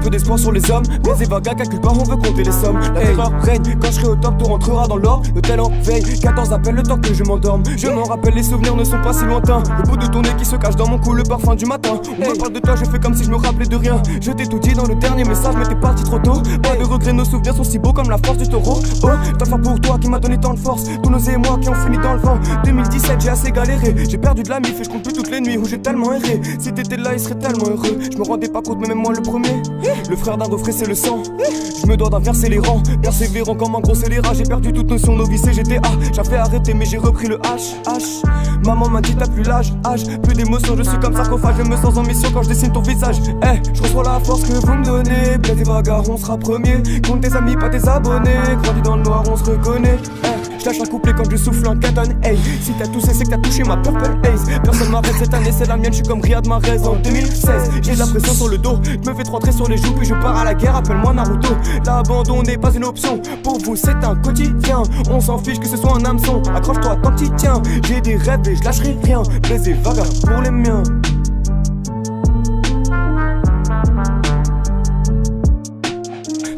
peu d'espoir sur les hommes. Les évagas calculent pas, on veut compter les sommes. La terreur règne, quand je serai au top, tout rentrera dans l'ordre. Le tel en veille, 14 appels le temps que je m'endorme. Je m'en rappelle, les souvenirs ne sont pas si lointains. Le bout de ton nez qui se cache dans mon cou, le parfum du matin. On me parle de toi, je fais comme si je me rappelais de rien. Je t'ai tout dit dans le dernier message, mais t'es parti trop tôt. Pas de regret, nos souvenirs sont si beaux comme la force du taureau. Oh, t'as fait pour toi qui m'a donné tant de force. Tous nos émois qui ont fini dans le vent. 2017, j'ai assez galéré. J'ai perdu de la mif et je compte plus toutes les nuits où j'ai tellement erré. Si t'étais là, il serait tellement heureux. Je me rendais pas compte, mais même moi le premier. Le frère d'un refrain, c'est le sang. Je me dois d'inverser les rangs. Persévérant comme un gros scélérat. J'ai perdu toute notion novice et GTA. J'avais arrêté, mais j'ai repris le H. Maman m'a dit t'as plus l'âge. Plus d'émotion, je suis comme sarcophage. Je me sens en mission quand je dessine ton visage. Je reçois la force que vous me donnez. Bled et bagarre, on sera premier. Compte tes amis, pas tes abonnés. Grandi dans le noir, on se reconnaît. Je lâche un couplet quand je souffle un caton. Hey, si t'as toussé, c'est que t'as touché ma purple haze. Personne m'arrête cette année, c'est la mienne. Je suis comme Riyad Mahrez en 2016. J'ai de la pression sur le dos, je me fais 3 traits sur les joues, puis je pars à la guerre. Appelle-moi Naruto. L'abandon n'est pas une option. Pour vous, c'est un quotidien. On s'en fiche que ce soit un hameçon. Accroche-toi tant que t'y tiens. J'ai des rêves et je lâcherai rien. Blaise et vaga pour les miens.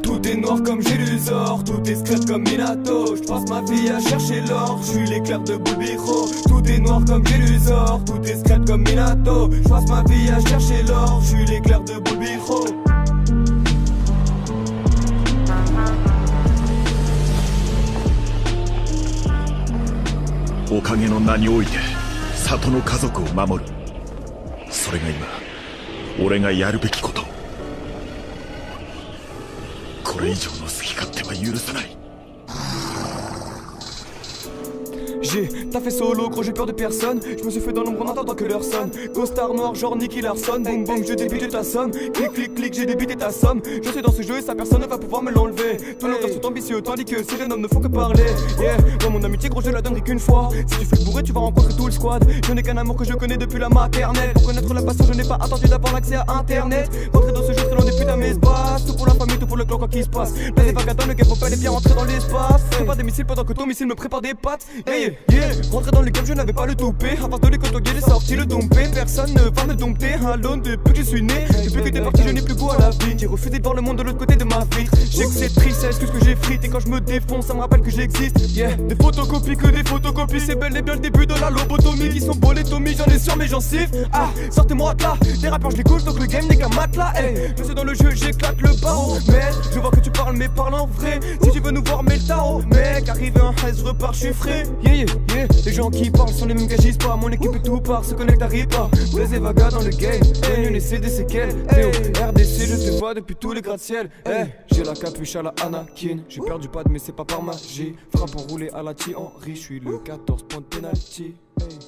Tout est noir comme Gélusor, tout est secret comme Minato. Je passe ma vie à chercher l'or, je suis l'éclair de Bulbiro. Tout est noir comme Gélusor, tout est secret comme Minato. Je passe ma vie à chercher l'or, je suis l'éclair de Bulbiro. おかげの名において里の家族を守る。それが今俺がやるべきこと。これ以上の好き勝手は許さない。 J'ai taffé solo, gros j'ai peur de personne. Je me suis fait dans l'ombre en attendant que l'heure sonne. Costard noir genre Nicky Larson. Boum boum je débite ta somme. Clic clic clic j'ai débité ta somme. Je suis dans ce jeu et sa personne ne va pouvoir me l'enlever. Tous nos gars sont ambitieux tandis que ces jeunes hommes ne font que parler. Yeah, dans mon amitié gros je la donnerai qu'une fois. Si tu fais le bourré tu vas rencontrer tout le squad. Je n'ai qu'un amour que je connais depuis la maternelle. Pour connaître la passion je n'ai pas attendu d'avoir l'accès à internet. Rentrer dans ce jeu très loin des putains mes bases. Tout pour la famille, tout pour le clan quoi qu'il se passe. Là les vagues dans le game faut pas aller bien rentrer dans l'espace. Prépare des missiles pendant que ton missile me prépare des pattes. Hey yeah, rentrer dans le game je n'avais pas le toupet. À part de les cotoguer j'ai sorti le dompé. Personne ne va me dompter alone depuis que je suis né. Depuis que t'es parti je n'ai plus goût à la vie. J'ai refusé de voir le monde de l'autre côté de ma vitre. J'ai que c'est tristesse que ce que j'ai frite. Et quand je me défonce ça me rappelle que j'existe. Yeah, des photocopies que des photocopies. C'est bel et bien le début de la lobotomie. Qui sont beaux les Tommy, j'en ai sur mes gencives. Ah, sortez-moi de là. Des rappeurs je les couche donc le game n'est qu'un matelas. Hey, je suis dans le jeu j'éclate le barreau. Mais je vois que tu parles mais parle en vrai. Si tu veux nous voir mets le tarot. Mec arrivé un haze je repars je suis frais. Yeah yeah yeah. Les gens qui parlent sont les mêmes qui agissent pas. Mon équipe est tout part, se connecte arrive pas. Blaise et vaga dans le game. Hey, laisser des séquelles. Théo, RDC je te vois depuis tous les gratte-ciel. Hey, j'ai la capuche à la Anakin. J'ai perdu pas de mais c'est pas par magie. Frappe enroulé à la Thierry Henry. Je suis le 14 points de penalty. Hey.